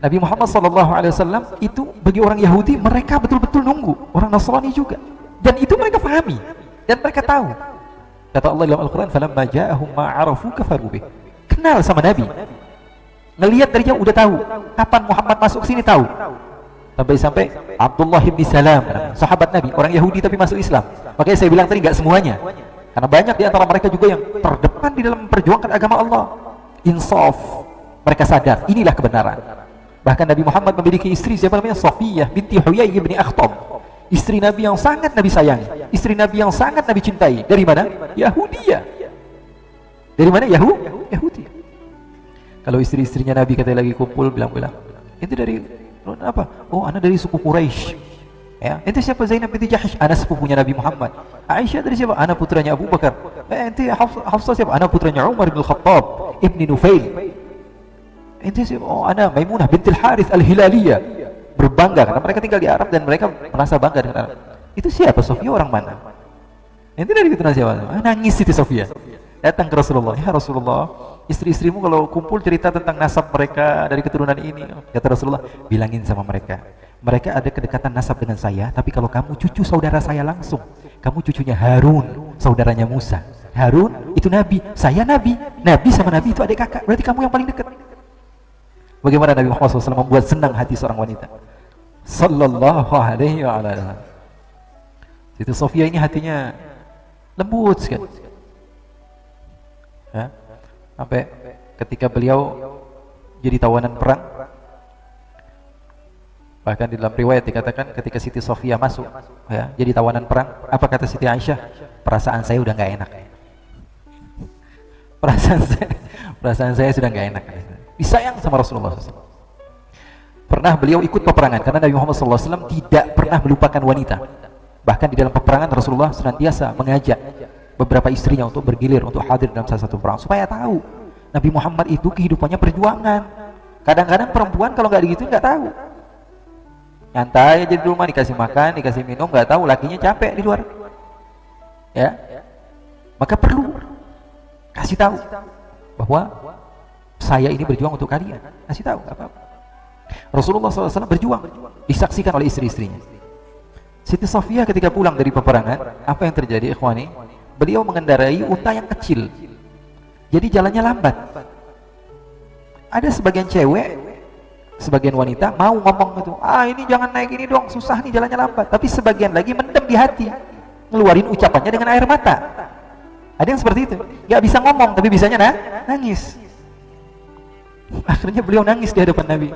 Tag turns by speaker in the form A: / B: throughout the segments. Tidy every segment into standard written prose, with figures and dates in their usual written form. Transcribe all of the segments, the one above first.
A: Nabi Muhammad SAW itu bagi orang Yahudi mereka betul-betul nunggu, orang Nasrani juga, dan itu mereka pahami dan mereka tahu. Kata Allah dalam Al-Quran, falamma ja'ahum ma 'arafu kafaru bih. Kenal sama Nabi, ngelihat dari jauh udah tahu kapan Muhammad masuk sini, tahu. Sampai Abdullah bin Salam, sahabat Nabi, orang Yahudi tapi masuk Islam. Makanya saya bilang tadi nggak semuanya, karena banyak di antara mereka juga yang terdepan di dalam memperjuangkan agama Allah. Insaf, mereka sadar inilah kebenaran. Bahkan Nabi Muhammad memiliki istri, siapa namanya? Safiyah binti Huyai bin Akhtab, istri Nabi yang sangat Nabi sayangi, istri Nabi yang sangat Nabi cintai. Dari mana? Yahudiyah. Dari mana? Yahudi. Kalau istri-istrinya Nabi katanya lagi kumpul, bilang-bilang, itu dari apa? Oh, anak dari suku Quraisy. Ya, itu siapa? Zainab binti Jahsh, anak sepupunya Nabi Muhammad. Aisyah dari siapa? Anak putranya Abu Bakar. Itu Hafsah siapa? Anak putranya Umar bin Khattab ibni Nufail. Itu siapa? Oh, anak Maimunah bintil Harith al-Hilaliyah. Berbangga karena mereka tinggal di Arab dan mereka merasa bangga dengan Arab. Itu siapa? Sofia orang mana? Itu dari keturunan siapa? Nangis Siti Sofia. Datang ke Rasulullah, ya Rasulullah, istri-istrimu kalau kumpul cerita tentang nasab mereka dari keturunan ini. Kata Rasulullah, bilangin sama mereka, mereka ada kedekatan nasab dengan saya, tapi kalau kamu cucu saudara saya langsung, kamu cucunya Harun, saudaranya Musa. Harun itu Nabi, saya Nabi. Nabi sama Nabi itu adik kakak, berarti kamu yang paling dekat. Bagaimana Nabi Muhammad SAW membuat senang hati seorang wanita sallallahu alaihi wa sallam. Siti Sofia ini hatinya lembut sekali, ya. Sampai ketika beliau jadi tawanan perang, bahkan di dalam riwayat dikatakan ketika Siti Sofia masuk, ya, jadi tawanan perang, apa kata Siti Aisyah? Perasaan saya udah nggak enak. Perasaan saya sudah nggak enak. Disayang sama Rasulullah SAW. Pernah beliau ikut peperangan karena Nabi Muhammad SAW tidak pernah melupakan wanita. Bahkan di dalam peperangan Rasulullah senantiasa mengajak beberapa istrinya untuk bergilir, untuk hadir dalam salah satu perang, supaya tahu Nabi Muhammad itu kehidupannya perjuangan. Kadang-kadang perempuan kalau nggak digituin nggak tahu, nyantai aja di rumah, dikasih makan, dikasih minum, nggak tahu lakinya capek di luar, ya. Maka perlu kasih tahu bahwa saya ini berjuang untuk kalian, kasih tahu apa-apa. Rasulullah SAW berjuang, disaksikan oleh istri-istrinya. Siti Sofia ketika pulang dari peperangan, apa yang terjadi, ikhwani? Beliau mengendarai unta yang kecil, jadi jalannya lambat. Ada sebagian cewek, sebagian wanita mau ngomong itu, ini jangan naik ini dong, susah nih jalannya lambat. Tapi sebagian lagi mendem di hati, ngeluarin ucapannya dengan air mata. Ada yang seperti itu, nggak bisa ngomong tapi bisanya nangis. Akhirnya beliau nangis di hadapan Nabi.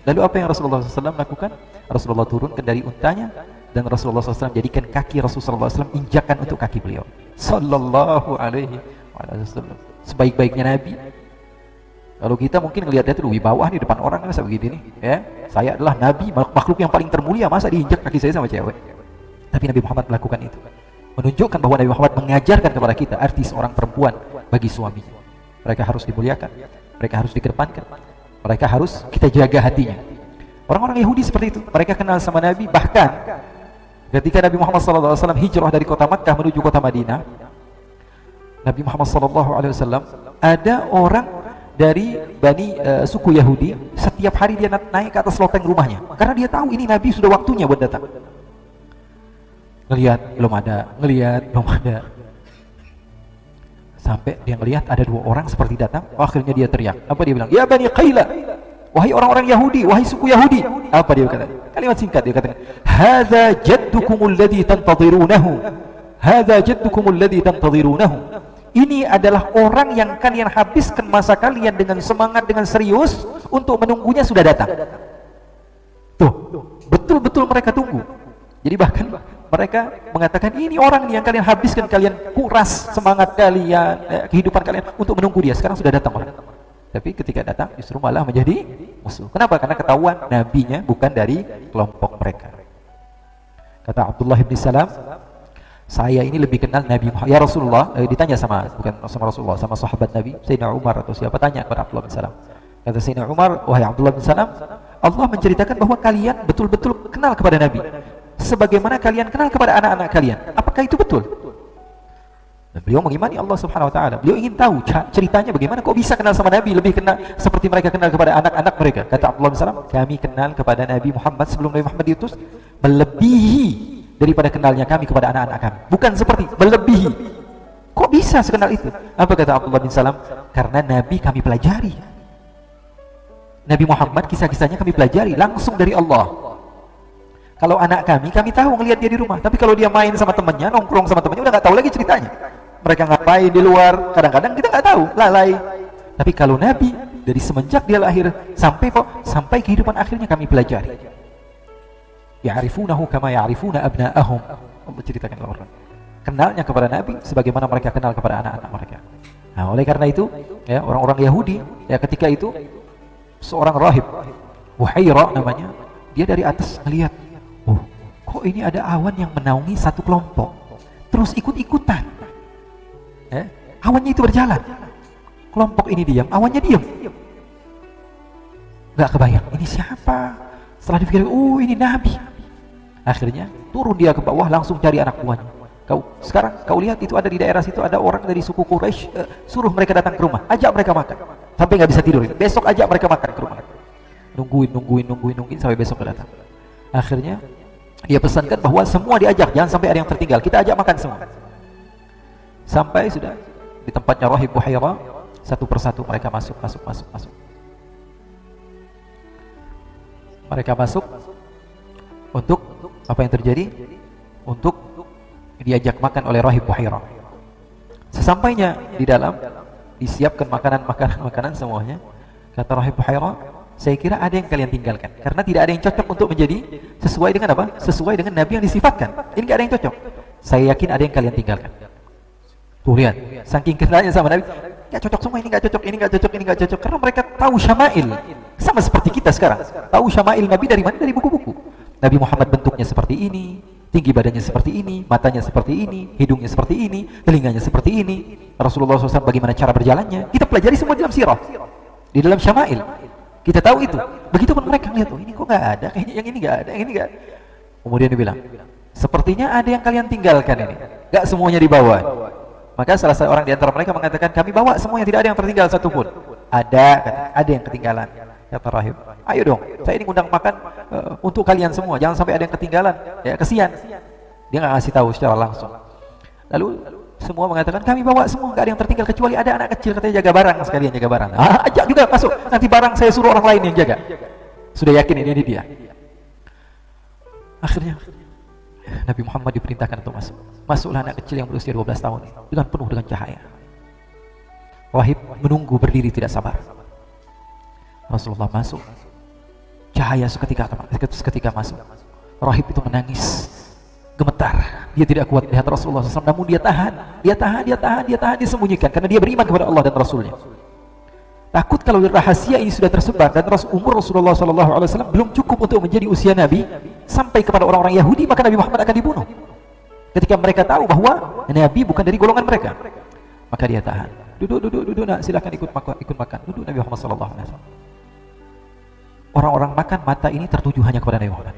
A: Lalu apa yang Rasulullah SAW lakukan? Rasulullah turunkan dari untanya dan Rasulullah SAW jadikan kaki Rasulullah SAW injakan untuk kaki beliau Sallallahu alaihi wasallam. Sebaik-baiknya Nabi. Kalau kita mungkin ngelihat dia tuh wibawah nih depan orang, masa begini nih, ya. Saya adalah Nabi, makhluk yang paling termulia, masa diinjak kaki saya sama cewek? Tapi Nabi Muhammad melakukan itu, menunjukkan bahwa Nabi Muhammad mengajarkan kepada kita arti seorang perempuan bagi suaminya. Mereka harus dimuliakan, mereka harus dikedepankan, mereka harus kita jaga hatinya. Orang-orang Yahudi seperti itu, mereka kenal sama Nabi. Bahkan ketika Nabi Muhammad SAW hijrah dari kota Makkah menuju kota Madinah, Nabi Muhammad SAW, ada orang dari Bani suku Yahudi, setiap hari dia naik ke atas loteng rumahnya, karena dia tahu ini Nabi sudah waktunya buat datang. Ngelihat belum ada, sampai dia melihat ada dua orang seperti datang. Akhirnya dia teriak, apa dia bilang? Ya Bani Qaila, wahai orang-orang Yahudi, wahai suku Yahudi. Apa dia kata? Kalimat singkat dia katakan, hadza jaddukumul ladzi tantadhirunahu, hadza jaddukumul ladzi tantadhirunahu. Ini adalah orang yang kalian habiskan masa kalian dengan semangat, dengan serius untuk menunggunya sudah datang. Tuh, betul-betul mereka tunggu. Jadi bahkan mereka mengatakan ini orang yang kalian habiskan, kalian kuras semangat kalian, kehidupan kalian untuk menunggu dia. Sekarang sudah datang orang. Tapi ketika datang justru malah menjadi musuh. Kenapa? Karena ketahuan nabinya bukan dari kelompok mereka. Kata Abdullah bin Salam, saya ini lebih kenal Nabi Muhammad. Ya Rasulullah, ditanya bukan sama Rasulullah, sama sahabat Nabi, Sayyidina Umar atau siapa, tanya kepada Abdullah bin Salam. Kata Sayyidina Umar, wahai Abdullah bin Salam, Allah menceritakan bahwa kalian betul-betul kenal kepada Nabi sebagaimana kalian kenal kepada anak-anak kalian. Apakah itu betul? Dan beliau mengimani Allah Subhanahu wa taala. Beliau ingin tahu ceritanya bagaimana kok bisa kenal sama Nabi, lebih kenal seperti mereka kenal kepada anak-anak mereka. Kata Abdullah bin Salam, kami kenal kepada Nabi Muhammad sebelum Nabi Muhammad diutus melebihi daripada kenalnya kami kepada anak-anak kami. Bukan seperti, melebihi. Kok bisa sekenal itu? Apa kata Abdullah bin Salam? Karena Nabi kami pelajari. Nabi Muhammad kisah-kisahnya kami pelajari langsung dari Allah. Kalau anak kami tahu ngelihat dia di rumah. Tapi kalau dia main sama temannya, nongkrong sama temannya, udah nggak tahu lagi ceritanya. Mereka ngapain di luar, kadang-kadang kita nggak tahu, lalai. Tapi kalau Nabi, dari semenjak dia lahir sampai kehidupan akhirnya kami pelajari. Ya'rifunahu kama ya'rifuna abna'ahum. Allah ceritakan orang. Kenalnya kepada Nabi sebagaimana mereka kenal kepada anak-anak mereka. Nah, oleh karena itu, ya, orang-orang Yahudi, ya, ketika itu seorang rahib, Buhaira namanya, dia dari atas melihat, oh, kok ini ada awan yang menaungi satu kelompok, terus ikut-ikutan. Awannya itu berjalan, kelompok ini diam, awannya diam. Gak kebayang, ini siapa? Setelah dipikir, oh ini Nabi. Akhirnya turun dia ke bawah, langsung cari anak buahnya. Sekarang kau lihat itu ada di daerah situ ada orang dari suku Quraisy, suruh mereka datang ke rumah, ajak mereka makan. Sampai nggak bisa tidur. Besok ajak mereka makan ke rumah. Nungguin sampai besok datang. Akhirnya dia pesankan bahwa semua diajak, jangan sampai ada yang tertinggal. Kita ajak makan semua. Sampai sudah di tempatnya Rahib Buhaira, satu persatu mereka masuk. Mereka masuk untuk apa yang terjadi? Untuk diajak makan oleh Rahib Buhaira. Sesampainya di dalam, disiapkan makanan semuanya. Kata Rahib Buhaira, saya kira ada yang kalian tinggalkan karena tidak ada yang cocok untuk menjadi sesuai dengan apa? Sesuai dengan Nabi yang disifatkan. Ini nggak ada yang cocok. Saya yakin ada yang kalian tinggalkan. Tuh lihat, saking kenalnya sama Nabi, nggak cocok semua, ini nggak cocok, ini nggak cocok, karena mereka tahu syama'il. Sama seperti kita sekarang, tahu syama'il Nabi dari mana? Dari buku-buku. Nabi Muhammad bentuknya seperti ini, tinggi badannya seperti ini, matanya seperti ini, hidungnya seperti ini, telinganya seperti ini. Rasulullah SAW bagaimana cara berjalannya, kita pelajari semua dalam sirah, di dalam syama'il. Kita tahu itu. Begitupun mereka lihat, oh ini kok nggak ada, kayaknya yang ini nggak ada, yang ini nggak ada. Kemudian dia bilang, sepertinya ada yang kalian tinggalkan ini, nggak semuanya dibawa. Maka salah satu orang di antara mereka mengatakan, kami bawa semuanya, tidak ada yang tertinggal satupun. Ada yang ketinggalan. Kata Rahib, ayo dong, saya ini undang makan untuk kalian semua, jangan sampai ada yang ketinggalan. Ya, kesian. Dia nggak ngasih tahu secara langsung. Lalu semua mengatakan, kami bawa semua, nggak ada yang tertinggal kecuali ada anak kecil, katanya jaga barang sekalian, jaga barang. Ajak juga masuk, nanti barang saya suruh orang lain yang jaga. Sudah yakin ini dia. Akhirnya Nabi Muhammad diperintahkan untuk masuk. Masuklah anak kecil yang berusia 12 tahun dengan penuh dengan cahaya. Rahib menunggu berdiri tidak sabar. Rasulullah masuk. Cahaya seketika masuk. Rahib itu menangis, gemetar. Dia tidak kuat melihat Rasulullah SAW, namun dia tahan, disembunyikan karena dia beriman kepada Allah dan Rasulnya. Takut kalau rahasia ini sudah tersebar dan umur Rasulullah SAW belum cukup untuk menjadi usia Nabi sampai kepada orang-orang Yahudi, maka Nabi Muhammad akan dibunuh. Ketika mereka tahu bahwa Nabi bukan dari golongan mereka, maka dia tahan. Duduk, nak, silakan ikut makan. Duduk Nabi Muhammad SAW. Orang-orang makan, mata ini tertuju hanya kepada Nabi Muhammad.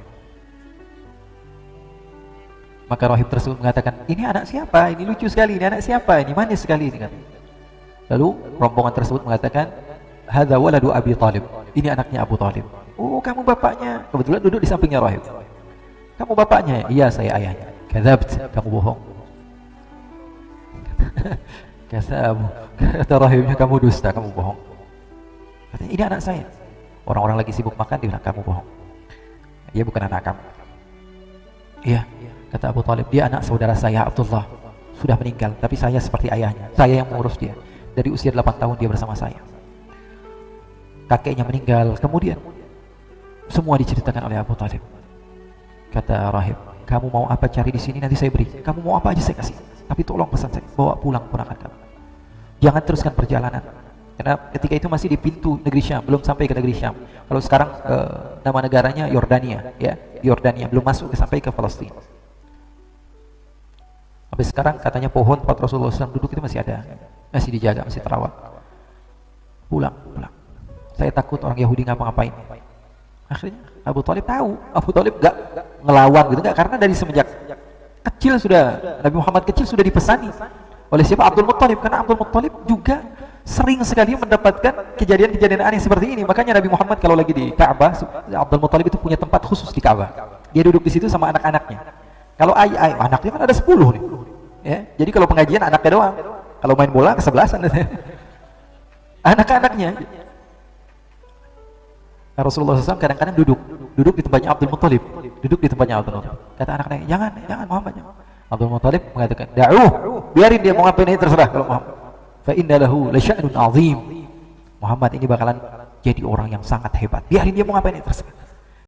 A: Maka rahib tersebut mengatakan, ini anak siapa? Ini lucu sekali, ini anak siapa? Ini manis sekali ini, kata. Lalu rombongan tersebut mengatakan, hadza waladu Abi Thalib. Ini anaknya Abu Thalib. Oh, kamu bapaknya. Kebetulan duduk di sampingnya rahib. Kamu bapaknya? Iya, saya ayahnya. Kadzabt, kamu bohong. Kata rahibnya, kamu dusta, kamu bohong. Katanya, ini anak saya. Orang-orang lagi sibuk makan, dia bilang, kamu bohong. Dia bukan anak kamu. Iya, kata Abu Thalib, dia anak saudara saya Abdullah. Sudah meninggal, tapi saya seperti ayahnya. Saya yang mengurus dia. Dari usia 8 tahun dia bersama saya. Kakeknya meninggal, kemudian semua diceritakan oleh Abu Thalib. Kata rahib, kamu mau apa cari di sini, nanti saya beri. Kamu mau apa aja saya kasih. Tapi tolong pesan saya, bawa pulang ponakan kamu. Jangan teruskan perjalanan. Karena ketika itu masih di pintu negeri Syam, belum sampai ke negeri Syam. Kalau sekarang nama negaranya Yordania, ya, Yordania, belum masuk sampai ke Palestina. Sampai sekarang katanya pohon tempat Rasulullah SAW duduk itu masih ada, masih dijaga, masih terawat. Pulang. Saya takut orang Yahudi ngapa-ngapain. Akhirnya Abu Thalib tahu, Abu Thalib gak ngelawan gitu, gak, karena dari semenjak kecil sudah Nabi Muhammad kecil sudah dipesani Oleh siapa? Abdul Muttalib. Karena Abdul Muttalib juga sering sekali mendapatkan kejadian-kejadian aneh seperti ini. Makanya Nabi Muhammad kalau lagi di Ka'bah, Abdul Muttalib itu punya tempat khusus di Ka'bah. Dia duduk di situ sama anak-anaknya. Kalau anaknya kan ada 10 nih. Ya, jadi kalau pengajian anaknya doang. Kalau main bola kesebelasan. Anak-anaknya. Nah, Rasulullah SAW kadang-kadang duduk di tempatnya Abdul Muttalib. Duduk di tempatnya Abdul Muttalib. Kata anak-anaknya, jangan Muhammad. Abdul Muttalib mengatakan, biarin dia mau ngapain ini terserah kalau Muhammad. Fa inna lahu la sya'nun 'azim. Muhammad ini bakalan jadi orang yang sangat hebat. Biarin dia mau ngapain ini terserah.